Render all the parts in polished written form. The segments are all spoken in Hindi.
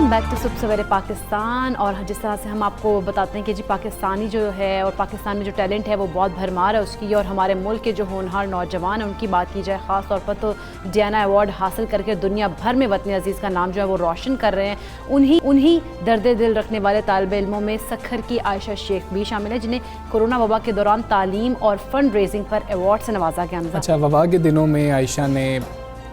वेलकम बैक टू सुबह सवेरे पाकिस्तान। और जिस तरह से हम आपको बताते हैं कि जी पाकिस्तानी जो है और पाकिस्तान में जो टैलेंट है वो बहुत भरमार है उसकी, और हमारे मुल्क के जो होनहार नौजवान हैं उनकी बात की जाए ख़ास तौर पर तो डियाना अवार्ड हासिल करके दुनिया भर में वतन अजीज़ का नाम जो है वो रोशन कर रहे हैं। उन्हीं दर्द दिल रखने वाले तालिब इल्मों में सखर की आयशा शेख भी शामिल है, जिन्हें कोरोना वबा के दौरान तालीम और फंड रेजिंग पर अवार्ड से नवाजा गया। अच्छा, वबा के दिनों में आयशा ने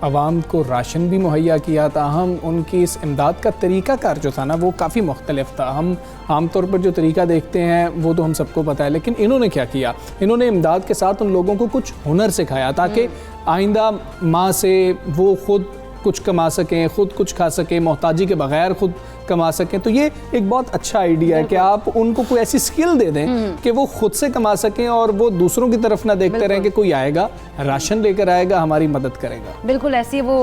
आवाम को राशन भी मुहैया किया था। हम उनकी इस इमदाद का तरीक़ाकार जो था ना वो काफ़ी मुख्तलिफ था। हम आमतौर पर जो तरीका देखते हैं वो तो हम सबको पता है, लेकिन इन्होंने क्या किया, इन्होंने इमदाद के साथ उन लोगों को कुछ हुनर सिखाया ताकि आइंदा माँ से वो ख़ुद कुछ कमा सकें, ख़ुद कुछ खा सकें, मोहताजी के बग़ैर ख़ुद कमा सकें। तो ये एक बहुत अच्छा आइडिया है कि आप उनको कोई ऐसी स्किल दे दें कि वो खुद से कमा सकें और वो दूसरों की तरफ ना देखते रहें कि कोई आएगा राशन लेकर आएगा हमारी मदद करेगा। बिल्कुल ऐसे वो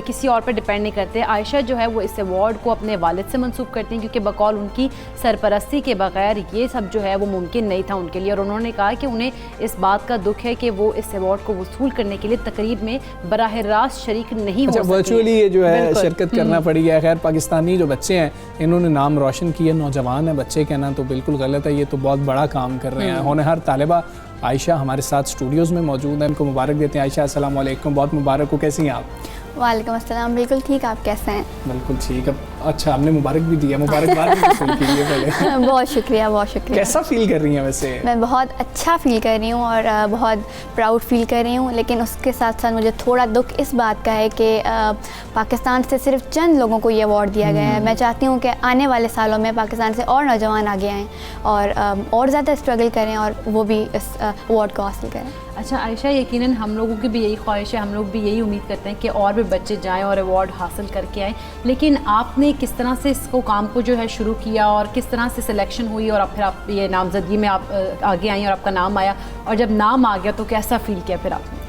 किसी और पर डिपेंड नहीं करते। आयशा जो है वो इस अवार्ड को अपने वालिद से मंसूब करती हैं क्योंकि बकौल उनकी सरपरस्ती के बगैर ये सब जो है वो मुमकिन नहीं था उनके लिए, और उन्होंने कहा कि उन्हें इस बात का दुख है कि वो इस अवार्ड को वसूल करने के लिए तकरीब में बराह रास्त शरीक नहीं हो सके। वर्चुअली ये जो है शिरकत करना पड़ी है। खैर, पाकिस्तानी जो बच्चे हैं इन्होंने नाम रोशन किया। नौजवान है बच्चे कहना तो बिल्कुल गलत है, ये तो बहुत बड़ा काम कर रहे हैं। होनहार तालिबा आयशा हमारे साथ स्टूडियोज़ में मौजूद है, इनको मुबारक देते हैं। आयशा अस्सलाम वालेकुम, बहुत मुबारक हो, कैसी हैं आप? वालेकुम अस्सलाम, बिल्कुल ठीक, आप कैसे हैं? बिल्कुल ठीक। अब अच्छा, हमने मुबारक भी दिया, मुबारकबाद भी फील कीजिए पहले। बहुत शुक्रिया, बहुत शुक्रिया। कैसा फील कर रही हैं वैसे? मैं बहुत अच्छा फ़ील कर रही हूँ और बहुत प्राउड फील कर रही हूँ, लेकिन उसके साथ साथ मुझे थोड़ा दुख इस बात का है कि पाकिस्तान से सिर्फ चंद लोगों को ये अवार्ड दिया गया है। मैं चाहती हूँ कि आने वाले सालों में पाकिस्तान से और नौजवान आगे आएँ और ज़्यादा स्ट्रगल करें और वो भी इस अवार्ड को हासिल करें। अच्छा आयशा, यकीनन हम लोगों की भी यही ख्वाहिश है, हम लोग भी यही उम्मीद करते हैं कि और भी बच्चे जाएं और अवार्ड हासिल करके आएँ, लेकिन आपने किस तरह से इसको काम को जो है शुरू किया और किस तरह से सिलेक्शन हुई और फिर आप ये नामजदगी में आप आगे आई और आपका नाम आया, और जब नाम आ गया तो कैसा फील किया फिर आपने?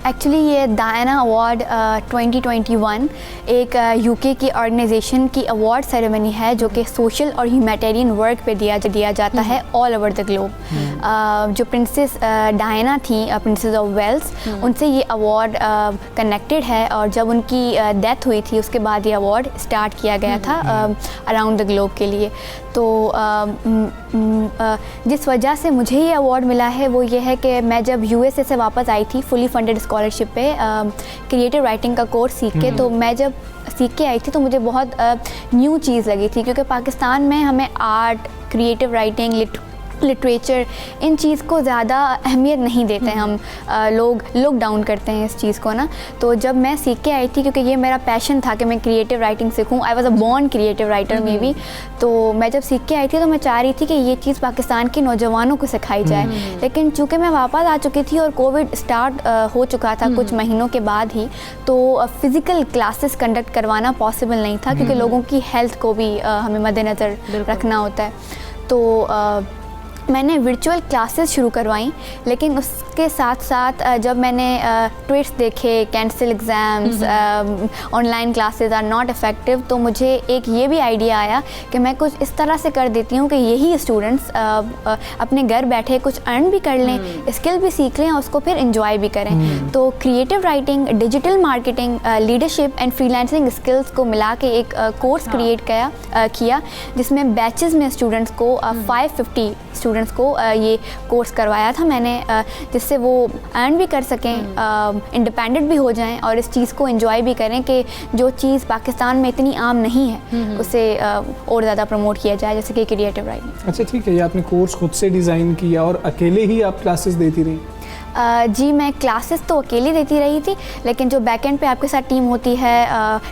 एक्चुअली ये डायना अवार्ड 2021 एक यूके की ऑर्गेनाइजेशन की अवार्ड सेरेमनी है जो कि सोशल और ह्यूमैनिटेरियन वर्क पे दिया जाता है ऑल ओवर द ग्लोब। जो प्रिंसेस डायना थी, प्रिंसेस ऑफ वेल्स, उनसे ये अवार्ड कनेक्टेड है, और जब उनकी डेथ हुई थी उसके बाद ये अवार्ड स्टार्ट किया गया था अराउंड द ग्लोब के लिए। तो जिस वजह से मुझे ये अवार्ड मिला है वो ये है कि मैं जब USA से वापस आई थी फुली फंडेड स्कॉलरशिप पे क्रिएटिव राइटिंग का कोर्स सीख के, तो मैं जब सीख के आई थी तो मुझे बहुत न्यू चीज़ लगी थी, क्योंकि पाकिस्तान में हमें आर्ट, क्रिएटिव राइटिंग, लिटरेचर, इन चीज़ को ज़्यादा अहमियत नहीं देते हैं हम, लोग लुक डाउन करते हैं इस चीज़ को ना। तो जब मैं सीख के आई थी, क्योंकि ये मेरा पैशन था कि मैं क्रिएटिव राइटिंग सीखूं, I was a born creative writer may be, तो मैं जब सीख के आई थी तो मैं चाह रही थी कि ये चीज़ पाकिस्तान के नौजवानों को सिखाई जाए। लेकिन चूँकि मैं वापस आ चुकी थी और कोविड स्टार्ट हो चुका था कुछ महीनों के बाद ही, तो फ़िज़िकल क्लासेस कंडक्ट करवाना पॉसिबल नहीं था, क्योंकि लोगों की हेल्थ को भी हमें मद्देनज़र रखना होता है। तो मैंने वर्चुअल क्लासेस शुरू करवाई, लेकिन उसके साथ साथ जब मैंने ट्वीट्स देखे cancel exams, online classes are not effective, तो मुझे एक ये भी आइडिया आया कि मैं कुछ इस तरह से कर देती हूँ कि यही स्टूडेंट्स अपने घर बैठे कुछ अर्न भी कर लें, स्किल भी सीख लें और उसको फिर इंजॉय भी करें। तो creative writing, digital marketing, leadership and freelancing skills को मिला के एक कोर्स क्रिएट किया जिसमें बैचेस में स्टूडेंट्स को 550 स्टूडेंट्स को ये कोर्स करवाया था मैंने, जिससे वो अर्न भी कर सकें, इंडिपेंडेंट भी हो जाएं और इस चीज़ को एंजॉय भी करें कि जो चीज़ पाकिस्तान में इतनी आम नहीं है उसे और ज़्यादा प्रमोट किया जाए, जैसे कि क्रिएटिव राइटिंग। अच्छा ठीक है, ये आपने कोर्स खुद से डिज़ाइन किया और अकेले ही आप क्लासेस देती रही? जी, मैं क्लासेस तो अकेली देती रही थी, लेकिन जो बैकएंड पे आपके साथ टीम होती है,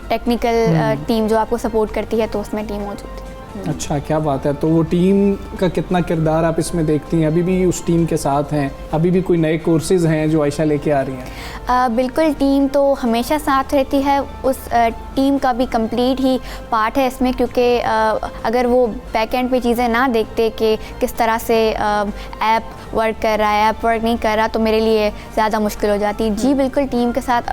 टेक्निकल टीम जो आपको सपोर्ट करती है, तो उसमें टीम मौजूद थी। अच्छा, क्या बात है। तो वो टीम का कितना किरदार आप इसमें देखती हैं? अभी भी उस टीम के साथ हैं? अभी भी कोई नए कोर्सेज़ हैं जो आयशा लेके आ रही हैं? बिल्कुल, टीम तो हमेशा साथ रहती है। उस टीम का भी कंप्लीट ही पार्ट है इसमें, क्योंकि अगर वो बैक एंड पे चीज़ें ना देखते कि किस तरह से ऐप वर्क कर रहा है, ऐप वर्क नहीं कर रहा, तो मेरे लिए ज़्यादा मुश्किल हो जाती। जी बिल्कुल, टीम के साथ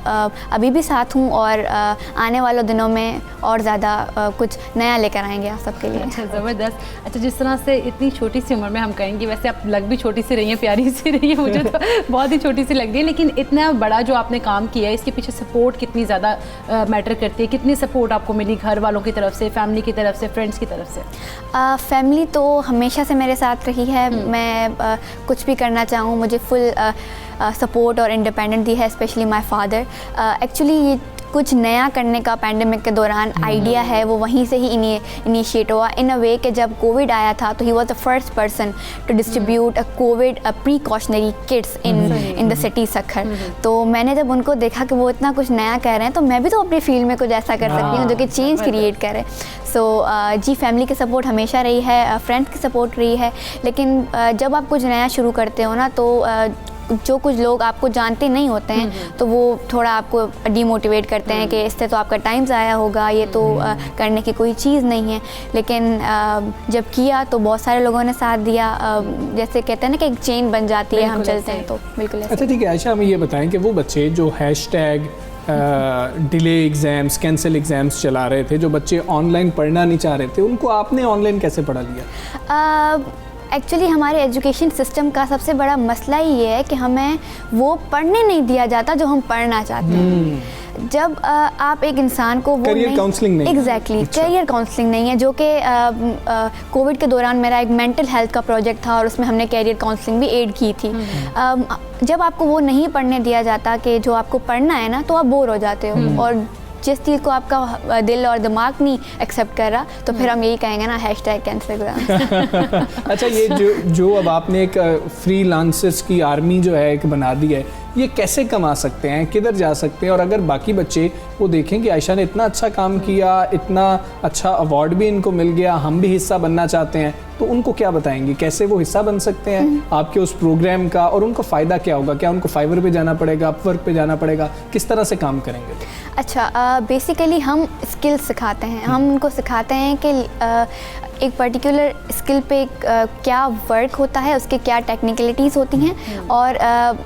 अभी भी साथ हूँ और आने वाले दिनों में और ज़्यादा कुछ नया लेकर आएंगे आप सबके लिए। अच्छा, ज़बरदस्त। अच्छा, जिस तरह से इतनी छोटी सी उम्र में हम कहेंगे, वैसे आप लग भी छोटी सी रही हैं, प्यारी सी रही हैं, मुझे तो बहुत ही छोटी सी लग रही है, लेकिन इतना बड़ा जो आपने काम किया है इसके पीछे सपोर्ट कितनी ज़्यादा मैटर करती है, कितनी सपोर्ट आपको मिली घर वालों की तरफ से, फैमिली की तरफ से, फ्रेंड्स की तरफ से? फैमिली तो हमेशा से मेरे साथ रही है। मैं कुछ भी करना चाहूँ मुझे फुल सपोर्ट और इंडिपेंडेंट दी है, स्पेशली माय फादर। एक्चुअली ये कुछ नया करने का पैंडेमिक के दौरान आइडिया है वो वहीं से ही इनिशिएट हुआ इन अ वे कि जब कोविड आया था तो he was the first person to distribute a Covid precautionary kits in the city Sukkur. तो मैंने जब उनको देखा कि वो इतना कुछ नया कह रहे हैं तो मैं भी तो अपनी फील्ड में कुछ ऐसा कर सकती हूँ जो कि चेंज क्रिएट करे। सो जी, फैमिली की सपोर्ट हमेशा रही है, फ्रेंड्स की सपोर्ट रही है, लेकिन जब आप कुछ नया शुरू करते हो ना तो जो कुछ लोग आपको जानते नहीं होते हैं तो वो थोड़ा आपको डिमोटिवेट करते हैं कि इससे तो आपका टाइम ज़ाया होगा, ये तो करने की कोई चीज़ नहीं है। लेकिन जब किया तो बहुत सारे लोगों ने साथ दिया। जैसे कहते हैं ना कि एक चेन बन जाती है, हम चलते हैं तो बिल्कुल ऐसे। अच्छा ठीक है आयशा, हमें ये बताएं कि वो बच्चे जो hashtag delay exams, cancel exams चला रहे थे, जो बच्चे ऑनलाइन पढ़ना नहीं चाह रहे थे, उनको आपने ऑनलाइन कैसे पढ़ा लिया? एक्चुअली हमारे एजुकेशन सिस्टम का सबसे बड़ा मसला ही ये है कि हमें वो पढ़ने नहीं दिया जाता जो हम पढ़ना चाहते हैं। जब आप एक इंसान को वो करियर काउंसलिंग नहीं, एग्जैक्टली करियर काउंसलिंग नहीं है, जो कि कोविड के दौरान मेरा एक मेंटल हेल्थ का प्रोजेक्ट था और उसमें हमने करियर काउंसलिंग भी ऐड की थी। जब आपको वो नहीं पढ़ने दिया जाता कि जो आपको पढ़ना है ना, तो आप बोर हो जाते हो, और जिस चीज़ को आपका दिल और दिमाग नहीं एक्सेप्ट कर रहा तो फिर हम यही कहेंगे ना, हैशटैग कैंसिल एग्जाम। अच्छा, ये जो अब आपने एक फ्रीलांसर्स की आर्मी जो है एक बना दी है, ये कैसे कमा सकते हैं, किधर जा सकते हैं? और अगर बाकी बच्चे वो देखें कि आयशा ने इतना अच्छा काम किया, इतना अच्छा अवार्ड भी इनको मिल गया, हम भी हिस्सा बनना चाहते हैं, तो उनको क्या बताएंगे, कैसे वो हिस्सा बन सकते हैं आपके उस प्रोग्राम का, और उनको फ़ायदा क्या होगा? क्या उनको फाइवर पे जाना पड़ेगा, अपवर्क पे जाना पड़ेगा, किस तरह से काम करेंगे? अच्छा, बेसिकली हम स्किल्स सिखाते हैं। हम उनको सिखाते हैं कि एक पर्टिकुलर स्किल पे क्या वर्क होता है, उसके क्या टेक्निकलिटीज़ होती हैं, और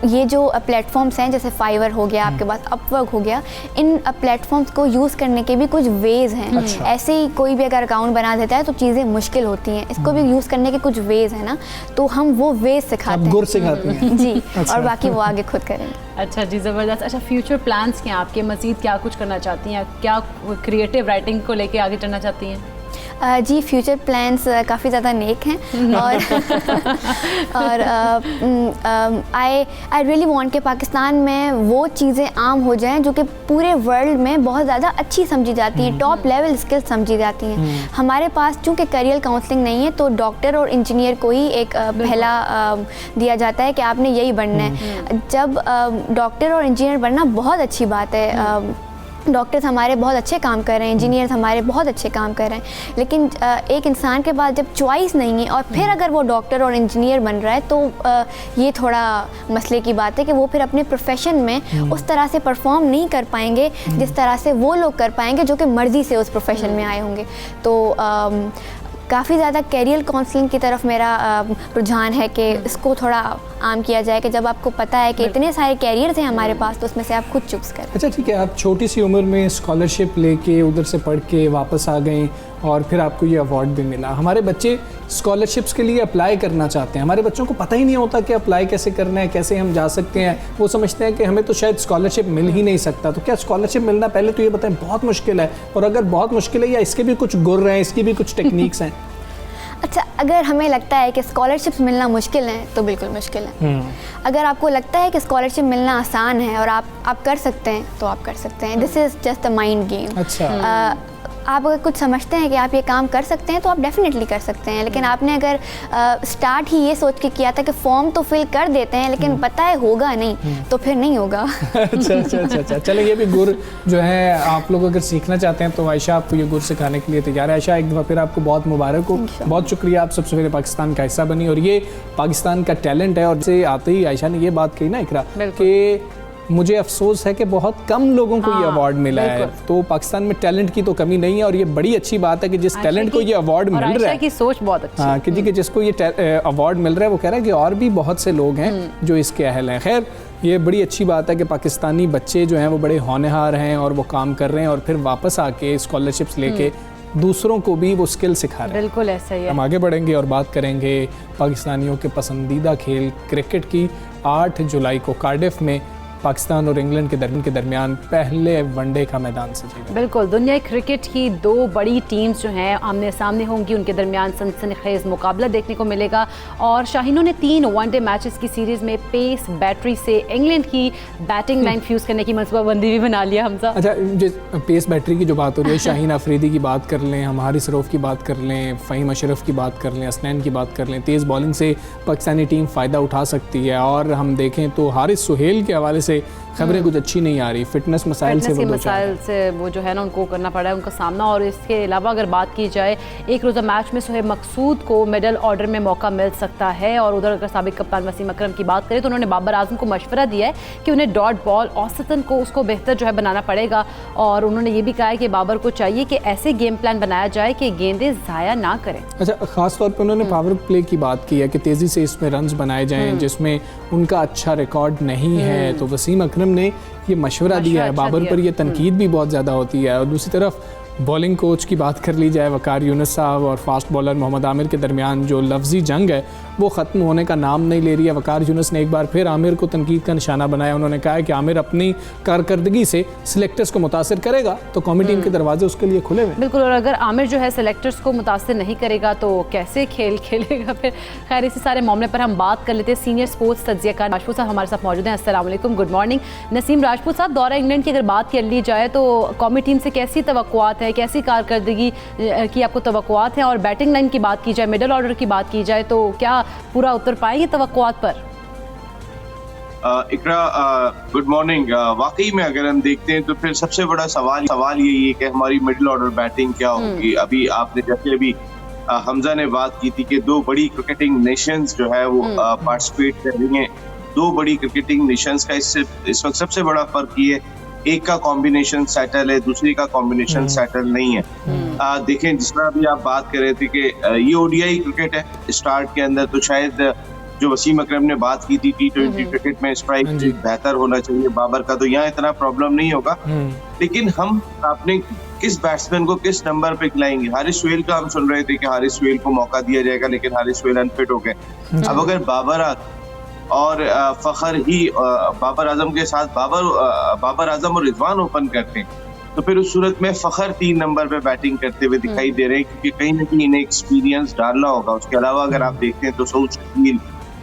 ये जो प्लेटफॉर्म्स हैं जैसे फाइवर हो गया, आपके पास अपवर्क हो गया, इन प्लेटफॉर्म्स को यूज़ करने के भी कुछ वेज़ हैं। अच्छा। ऐसे ही कोई भी अगर अकाउंट बना देता है तो चीज़ें मुश्किल होती हैं, इसको भी यूज़ करने के कुछ वेज़ हैं ना, तो हम वो वेज़ सिखाते हैं। गुर सिखाते हैं जी। अच्छा। और बाकी वो आगे खुद करेंगे। अच्छा जी, ज़बरदस्त। अच्छा, फ्यूचर प्लान्स क्या आपके? मज़ीद क्या कुछ करना चाहती हैं? क्या क्रिएटिव राइटिंग को लेके आगे चलना चाहती हैं? जी, फ्यूचर प्लान्स काफ़ी ज़्यादा नेक हैं, और आई रियली वांट कि पाकिस्तान में वो चीज़ें आम हो जाएं जो कि पूरे वर्ल्ड में बहुत ज़्यादा अच्छी समझी जाती हैं, टॉप लेवल स्किल्स समझी जाती हैं। हमारे पास चूँकि करियर काउंसलिंग नहीं है तो डॉक्टर और इंजीनियर को ही एक पहला दिया जाता है कि आपने यही बनना है। जब डॉक्टर और इंजीनियर बनना बहुत अच्छी बात है, डॉक्टर्स हमारे बहुत अच्छे काम कर रहे हैं, इंजीनियर्स हमारे बहुत अच्छे काम कर रहे हैं, लेकिन एक इंसान के पास जब चॉइस नहीं है और फिर अगर वो डॉक्टर और इंजीनियर बन रहा है तो ये थोड़ा मसले की बात है कि वो फिर अपने प्रोफेशन में उस तरह से परफॉर्म नहीं कर पाएंगे जिस तरह से वो लोग कर पाएंगे जो कि मर्ज़ी से उस प्रोफेशन में आए होंगे। तो काफ़ी ज़्यादा कैरियर काउंसलिंग की तरफ मेरा रुझान है कि इसको थोड़ा आम किया जाए कि जब आपको पता है कि इतने सारे कैरियर्स हैं हमारे पास तो उसमें से आप खुद चूज़ करें। अच्छा ठीक है, आप छोटी सी उम्र में स्कॉलरशिप लेके उधर से पढ़ के वापस आ गए और फिर आपको ये अवार्ड भी मिला। हमारे बच्चे स्कॉलरशिप्स के लिए अप्लाई करना चाहते हैं, हमारे बच्चों को पता ही नहीं होता कि अप्लाई कैसे करना है, कैसे हम जा सकते हैं। वो समझते हैं कि हमें तो शायद स्कॉलरशिप मिल ही नहीं सकता। तो क्या स्कॉलरशिप मिलना, पहले तो ये बताएं, बहुत मुश्किल है? और अगर बहुत मुश्किल है या इसके भी कुछ गुर हैं, इसकी भी कुछ टेक्निक्स हैं? अच्छा, अगर हमें लगता है कि स्कॉलरशिप्स मिलना मुश्किल है तो बिल्कुल मुश्किल है। अगर आपको लगता है कि स्कॉलरशिप मिलना आसान है और आप कर सकते हैं तो आप कर सकते हैं। This is just a mind game. अच्छा। आप अगर कुछ समझते हैं कि आप ये काम कर सकते हैं तो आप डेफिनेटली कर सकते हैं, लेकिन आपने अगर स्टार्ट ही ये सोच के किया था कि फॉर्म तो फिल कर देते हैं लेकिन पता है होगा नहीं, तो फिर नहीं होगा। अच्छा। चलो, ये भी गुर जो है आप लोग अगर सीखना चाहते हैं तो आयशा आपको ये गुर सिखाने के लिए तैयार है। आयशा, एक दफ़ा फिर आपको बहुत मुबारक हो, बहुत शुक्रिया, आप सबसे पहले पाकिस्तान का हिस्सा बनी और ये पाकिस्तान का टैलेंट है। और से आते ही आयशा ने ये बात कही ना इकरा कि मुझे अफसोस है कि बहुत कम लोगों को ये अवार्ड मिला है। तो पाकिस्तान में टैलेंट की तो कमी नहीं है और ये बड़ी अच्छी बात है कि जिस टैलेंट को ये अवार्ड मिल रहा है, की सोच बहुत अच्छी है। कि जी कि जिसको ये अवार्ड मिल रहा है वो कह रहा है कि और भी बहुत से लोग हैं जो इसके अहल हैं। खैर, ये बड़ी अच्छी बात है कि पाकिस्तानी बच्चे जो हैं वो बड़े होनहार हैं और वो काम कर रहे हैं और फिर वापस आके स्कॉलरशिप्स लेके दूसरों को भी वो स्किल सिखा रहे हैं। बिल्कुल ऐसा ही है। हम आगे बढ़ेंगे और बात करेंगे पाकिस्तानियों के पसंदीदा खेल क्रिकेट की। 8 जुलाई को कार्डिफ में पाकिस्तान और इंग्लैंड के दरमियान पहले वनडे का मैदान सजेगा। बिल्कुल, दुनिया क्रिकेट की दो बड़ी टीम्स जो हैं आमने सामने होंगी, उनके दरमियान सनसनीखेज मुकाबला देखने को मिलेगा। और शाहीनों ने 3 वनडे मैचेस की सीरीज़ में पेस बैटरी से इंग्लैंड की बैटिंग लाइन फ्यूज़ करने की मनसूबाबंदी भी बना लिया। हमजा, अच्छा, जो पेस बैटरी की जो बात हो रही है, शाहीन अफरीदी की बात कर लें, हम हारिस रऊफ़ की बात कर लें, फ़हीम अशरफ की बात कर लें, हसनैन की बात कर लें, तेज़ बॉलिंग से पाकिस्तानी टीम फ़ायदा उठा सकती है। और हम देखें तो हारिस सुहेल के हवाले से खबरें कुछ अच्छी नहीं आ रही, फिटनेस मसाइल से वो जो है ना उनको करना पड़ा है उनका सामना। और इसके अलावा अगर बात की जाए एक रोज़ा मैच में सोहेब मकसूद को मिडल ऑर्डर में मौका मिल सकता है। और उधर अगर साबिक कप्तान वसीम अकरम की बात करें तो उन्होंने बाबर आजम को मशवरा दिया है कि उन्हें डॉट बॉल औसतन को उसको बेहतर जो है बनाना पड़ेगा। और उन्होंने ये भी कहा है कि बाबर को चाहिए कि ऐसे गेम प्लान बनाया जाए कि गेंदें ज़ाया ना करें। अच्छा, ख़ास तौर पर उन्होंने पावर प्ले की बात की है कि तेज़ी से इसमें रन्स बनाए जाएँ जिसमें उनका अच्छा रिकॉर्ड नहीं है। तो वसीम अकरम ने ये मशवरा दिया है। बाबर पर ये तनकीद भी बहुत ज़्यादा होती है। और दूसरी तरफ बॉलिंग कोच की बात कर ली जाए, वकार यूनुस साहब और फास्ट बॉलर मोहम्मद आमिर के दरमियान जो लफ्ज़ी जंग है वो ख़त्म होने का नाम नहीं ले रही है। वकार यूनुस ने एक बार फिर आमिर को तनकीद का निशाना बनाया। उन्होंने कहा है कि आमिर अपनी कारकर्दगी से सिलेक्टर्स को मुतासिर करेगा तो कौमी टीम के दरवाजे उसके लिए खुले हुए। बिल्कुल, और अगर आमिर जो है सिलेक्टर्स को मुतासिर नहीं करेगा तो कैसे खेल खेलेगा फिर। खैर, इसी सारे मामले पर हम बात कर लेते हैं। सीनियर स्पोर्ट्स तज्ज़ियाकार राजपूत साहब हमारे साथ मौजूद हैं। अस्सलाम वालेकुम, गुड मॉर्निंग। नसीम राजपूत साहब, दौरा इंग्लैंड की अगर बात कर ली जाए तो कौमी टीम से कैसी तवक्कुआत है, कैसी कारकर्दगी की आपको तवक्कुआत है? और बैटिंग लाइन की बात की जाए, मिडल ऑर्डर की बात की जाए तो क्या पूरा उतर पाएंगे तवक्कुआत पर? इकरा, गुड मॉर्निंग। वाकई में अगर हम देखते हैं तो फिर सबसे बड़ा सवाल यही है कि हमारी मिडिल ऑर्डर बैटिंग क्या होगी। अभी आपने जैसे अभी हमजा ने बात की थी कि दो बड़ी क्रिकेटिंग नेशंस जो है वो पार्टिसिपेट कर रही हैं। दो बड़ी क्रिकेटिंग नेशंस का इस वक्त सबसे बड़ा फर्क ये है, एक का कॉम्बिनेशन सेटल है, दूसरी का कॉम्बिनेशन सेटल नहीं है। देखें, जिस तरह अभी आप बात कर रहे थे कि ये ओडीआई क्रिकेट है स्टार्ट के अंदर, तो शायद जो वसीम अकरम ने बात की थी T20 क्रिकेट में स्ट्राइक बेहतर होना चाहिए बाबर का, तो यहाँ इतना प्रॉब्लम नहीं होगा। लेकिन हम अपने किस बैट्समैन को किस नंबर पे खिलाएंगे? हारिस सुहेल का हम सुन रहे थे कि हारिस सुहेल को मौका दिया जाएगा, लेकिन हारिस सुहेल अनफिट हो गए। अब अगर बाबर और फखर ही बाबर आजम के साथ बाबर आजम और रिजवान ओपन करते हैं तो फिर उस सूरत में फखर 3 नंबर पे बैटिंग करते हुए दिखाई दे रहे हैं, क्योंकि कहीं ना कहीं इन्हें एक्सपीरियंस डालना होगा। उसके अलावा अगर आप देखते हैं तो सऊद शकील,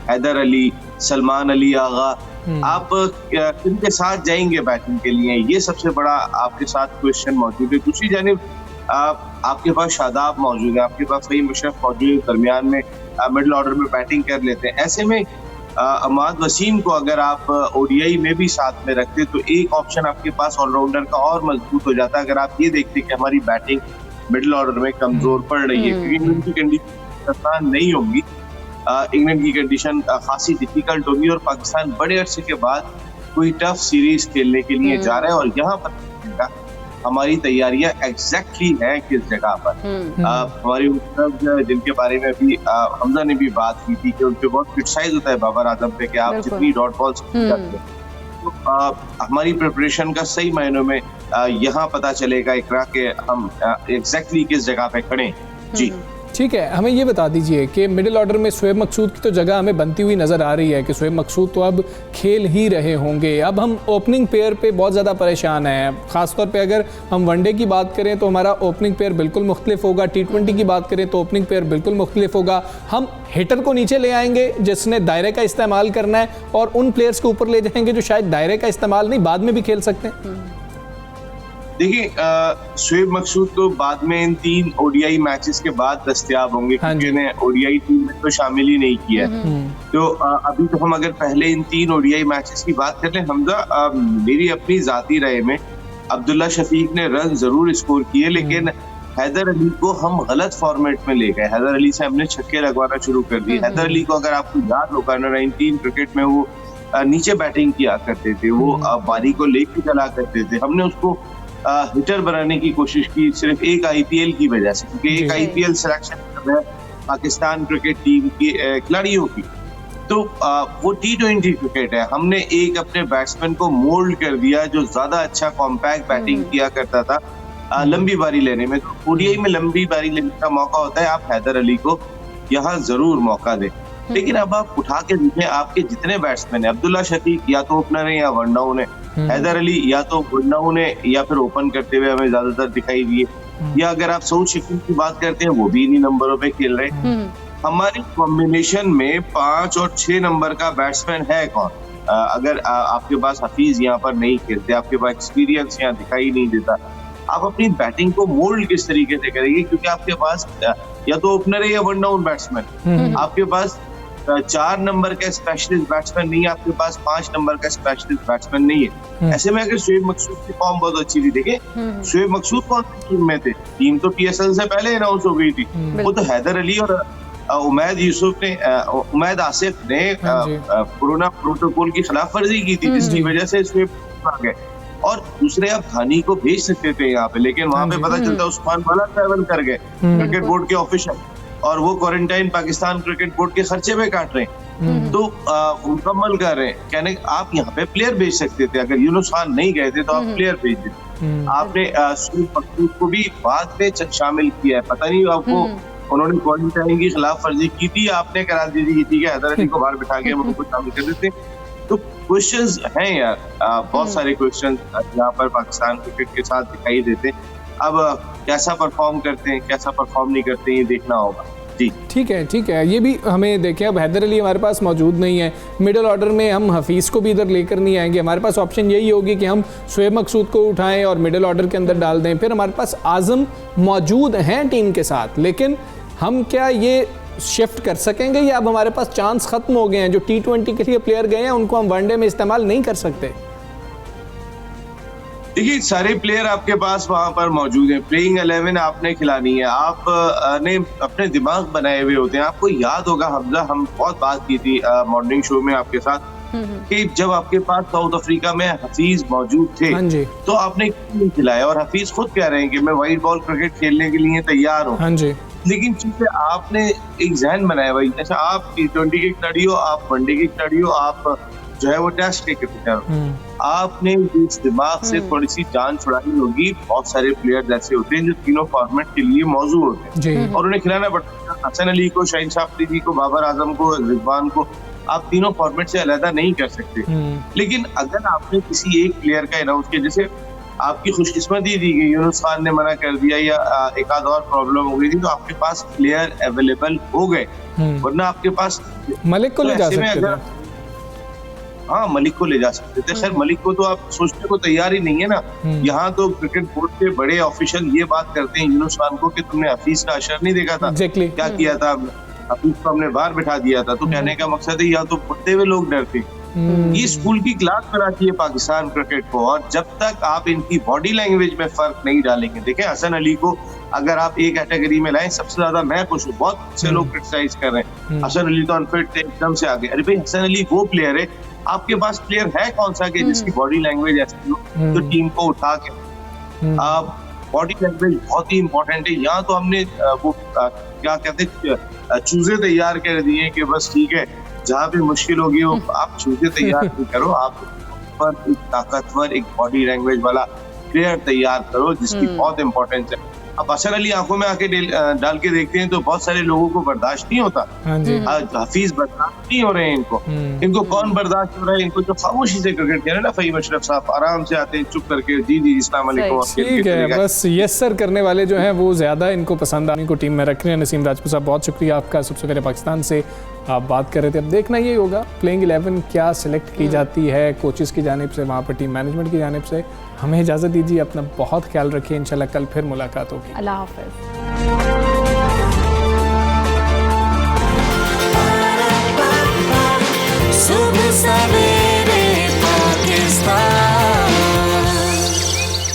हैदर अली, सलमान अली आगा, आप किनके साथ जाएंगे बैटिंग के लिए? ये सबसे बड़ा आपके साथ क्वेश्चन मौजूद है। दूसरी जानिब आपके पास शादाब मौजूद है, आपके पास फ़हीम अशरफ मौजूद है, दरमियान में मिडिल ऑर्डर में बैटिंग कर लेते हैं। ऐसे में अहमद वसीम को अगर आप ओडीआई में भी साथ में रखते तो एक ऑप्शन आपके पास ऑलराउंडर का और मजबूत हो जाता। अगर आप ये देखते कि हमारी बैटिंग मिडिल ऑर्डर में कमजोर पड़ रही है, क्योंकि इंग्लैंड की कंडीशन आसान नहीं होगी, इंग्लैंड की कंडीशन खासी डिफिकल्ट होगी और पाकिस्तान बड़े अरसे के बाद कोई टफ सीरीज खेलने के लिए जा रहा है। और यहाँ पर हमारी तैयारियां एग्जैक्टली हैं किस जगह पर। हमारी जिनके बारे में अभी हमजा ने भी बात की थी कि उनपे बहुत क्रिटिसाइज होता है बाबर आजम पे कि आप जितनी डॉट बॉल्स करते हैं, तो हमारी प्रिपरेशन का सही मायनों में यहाँ पता चलेगा इकरा के हम एग्जैक्टली किस जगह पे खड़े। जी ठीक है, हमें ये बता दीजिए कि मिडिल ऑर्डर में शोएब मकसूद की तो जगह हमें बनती हुई नज़र आ रही है कि शोएब मकसूद तो अब खेल ही रहे होंगे। अब हम ओपनिंग पेयर पे बहुत ज़्यादा परेशान हैं। ख़ासतौर पे अगर हम वनडे की बात करें तो हमारा ओपनिंग पेयर बिल्कुल मुख्तलिफ होगा, T20 की बात करें तो ओपनिंग पेयर बिल्कुल मुख्तलिफ होगा। हम हिटर को नीचे ले आएंगे जिसने दायरे का इस्तेमाल करना है और उन प्लेयर्स को ऊपर ले जाएंगे जो शायद दायरे का इस्तेमाल नहीं बाद में भी खेल सकते हैं। देखिए, शोएब मकसूद तो बाद में इन 3 ओडीआई मैचेस के बाद दस्तयाब होंगे, क्योंकि इन्हें ओडीआई टीम में तो शामिल ही नहीं किया। तो अभी तो हम अगर पहले इन 3 ओडीआई मैचेस की बात कर लें, हमजा, मेरी अपनी जाती राय में अब्दुल्ला शफीक ने रन जरूर स्कोर किए, लेकिन हैदर अली को हम गलत फॉर्मेट में ले गए। हैदर अली से हमने छक्के लगवाना शुरू कर दिए। हैदर अली को अगर आपको याद होगा अंडर-19 क्रिकेट में वो नीचे बैटिंग किया करते थे, वो बारी को लेके चला करते थे। हमने उसको हिटर बनाने की कोशिश की सिर्फ एक आईपीएल की वजह से, क्योंकि एक आईपीएल सिलेक्शन कर रहा है पाकिस्तान क्रिकेट टीम की खिलाड़ियों की, तो वो T20 क्रिकेट है। हमने एक अपने बैट्समैन को मोल्ड कर दिया जो ज्यादा अच्छा कॉम्पैक्ट बैटिंग किया करता था लंबी बारी लेने में। तो ओडीआई में लंबी बारी लेने का मौका होता है, आप हैदर अली को यहाँ जरूर मौका दें। लेकिन अब आप उठा के देखें, आपके जितने बैट्समैन है, अब्दुल्ला शफीक या तो ओपनर है या वन डाउन है, हैदर अली या तो वन डाउन है या फिर ओपन करते हुए हमें ज्यादातर दिखाई दिए, या अगर आप सऊद शकील की बात करते हैं वो भी इन्हीं नंबरों पे खेल रहे हैं। हमारी कॉम्बिनेशन में 5 और 6 नंबर का बैट्समैन है कौन? अगर आपके पास हफीज यहाँ पर नहीं खेलते, आपके पास एक्सपीरियंस यहाँ दिखाई नहीं देता, आप अपनी बैटिंग को मोल्ड किस तरीके से करेंगे? क्योंकि आपके पास या तो ओपनर है या वन डाउन बैट्समैन, आपके पास 4 नंबर का स्पेशलिस्ट बैट्समैन नहीं है, आपके पास 5 नंबर का स्पेशलिस्ट बैट्समैन नहीं है। ऐसे में अगर शोएब मकसूद की फॉर्म बहुत अच्छी थी, देखे शोएब मकसूद कौन सी टीम में थे? टीम तो PSL से पहले अनाउंस हो गई थी, वो तो हैदर अली और उमैद आसिफ ने कोरोना प्रोटोकॉल की खिलाफ वर्जी की थी, जिसकी वजह से शोएब आ गए। और दूसरे आप धानी को भेज सकते थे यहाँ पे, लेकिन वहाँ पे पता चलता उस्मान वाला ट्रैवल कर गए क्रिकेट बोर्ड के ऑफिशियल, और वो क्वारंटाइन पाकिस्तान क्रिकेट बोर्ड के खर्चे में काट रहे हैं, तो मुकम्मल कर रहे हैं। कहने आप यहाँ पे प्लेयर भेज सकते थे, अगर यूनुस खान नहीं गए थे तो आप प्लेयर भेज देते। आपने शोएब मकसूद को भी बाद में शामिल किया है, पता नहीं आपको उन्होंने क्वारंटाइन की खिलाफ वर्जी की थी, आपने करा दी थी, ठीक है, हैदर अली को बाहर बिठा के हम उनको शामिल कर देते। तो क्वेश्चंस हैं यार, बहुत सारे क्वेश्चंस यहाँ पर पाकिस्तान क्रिकेट के साथ दिखाई देते हैं। अब कैसा परफॉर्म करते हैं, कैसा परफॉर्म नहीं करते हैं, ये देखना होगा। जी ठीक है, ये भी हमें देखें। अब हैदर अली हमारे पास मौजूद नहीं है, मिडिल ऑर्डर में हम हफीज़ को भी इधर लेकर नहीं आएंगे, हमारे पास ऑप्शन यही होगी कि हम शोएब मकसूद को उठाएं और मिडिल ऑर्डर के अंदर डाल दें। फिर हमारे पास आज़म मौजूद हैं टीम के साथ, लेकिन हम क्या ये शिफ्ट कर सकेंगे या अब हमारे पास चांस खत्म हो गए हैं? जो T20 के लिए प्लेयर गए हैं उनको हम वनडे में इस्तेमाल नहीं कर सकते। देखिए, सारे प्लेयर आपके पास वहां पर मौजूद हैं, प्लेइंग 11 आपने खिलानी है, आप ने अपने दिमाग बनाए हुए होते हैं। आपको याद होगा हमजा, हम बहुत बात की थी मॉर्निंग शो में आपके साथ कि जब आपके पास साउथ अफ्रीका में हफीज मौजूद थे तो आपने क्यों नहीं खिलाया? और हफीज खुद कह रहे हैं कि मैं वाइट बॉल क्रिकेट खेलने के लिए तैयार हूँ, लेकिन चूंकि आपने एक जहन बनाया भाई, जैसे आप T20 के खिलाड़ी हो, आप वनडे के खिलाड़ी हो, आप जो है वो टेस्ट के क्रिकेटर हो, आपने इस दिमाग से थोड़ी सी जान छुड़ानी होगी। बहुत सारे प्लेयर ऐसे होते हैं जो तीनों फॉर्मेट के लिए मौजूद होते हैं और उन्हें खिलाना पड़ता है। हसन अली को, शाहीन शाह अफरीदी को, बाबर आजम को, रिजवान को आप तीनों फॉर्मेट से अलग नहीं कर सकते। लेकिन अगर आपने किसी एक प्लेयर का अनाउंस किया, जैसे आपकी खुशकिस्मती थी कि यूनुस खान ने मना कर दिया या एक आध और प्रॉब्लम हो गई थी, तो आपके पास प्लेयर अवेलेबल हो गए, वरना आपके पास मलिक को ले जा सकते थे। हाँ, मलिक को ले जा सकते थे। खैर, मलिक को तो आप सोचने को तैयार ही नहीं है ना। यहाँ तो क्रिकेट बोर्ड के बड़े ऑफिशियल ये बात करते हैं यूनुस खान को कि तुमने हफीज का असर नहीं देखा था, क्या किया था, हफीज को हमने बाहर बिठा दिया था। तो कहने का मकसद है, या तो पढ़ते हुए लोग डरते, ये स्कूल की क्लास कराती है पाकिस्तान क्रिकेट को। और जब तक आप इनकी बॉडी लैंग्वेज में फर्क नहीं डालेंगे, देखें हसन अली को अगर आप एक कैटेगरी में लाएं, सबसे ज्यादा मैं खुश हूँ, बहुत से लोग क्रिटिसाइज कर रहे हैं हसन अली तो अनफिट थे, एकदम से आगे। अरे भाई, हसन अली वो प्लेयर है, आपके पास प्लेयर है कौन सा कि जिसकी बॉडी लैंग्वेज ऐसी हो तो टीम को उठा के। बॉडी लैंग्वेज बहुत ही इंपॉर्टेंट है। यहाँ तो हमने वो क्या कहते चूजे तैयार कर दिए कि बस ठीक है, जहाँ भी मुश्किल होगी वो आप चूजे तैयार नहीं करो, आप पर एक ताकतवर, एक बॉडी लैंग्वेज वाला प्लेयर तैयार करो जिसकी बहुत इंपॉर्टेंस है। अब हसन अली आंखों में आके डाल के देखते हैं तो बहुत सारे लोगों को बर्दाश्त नहीं होता। हफीज बर्दाश्त नहीं हो रहे हैं इनको कौन बर्दाश्त हो रहा है? इनको जो खामोशी से क्रिकेट खेल रहे ना फहीम अशरफ साहब, आराम से आते हैं चुप करके, जी अस्सलाम वालेकुम, ठीक है, बस यस्सर करने वाले जो हैं वो ज्यादा इनको पसंद आने को टीम में रख रहे हैं। नसीम राजपूत साहब, बहुत शुक्रिया आपका। सबसे पहले पाकिस्तान से आप बात कर रहे थे, अब देखना ये होगा प्लेइंग 11 क्या सिलेक्ट की जाती है कोचेस की जानिब से, वहाँ पर टीम मैनेजमेंट की जानिब से। हमें इजाज़त दीजिए, अपना बहुत ख्याल रखिए, इंशाल्लाह कल फिर मुलाकात होगी। अल्लाह हाफ़िज़।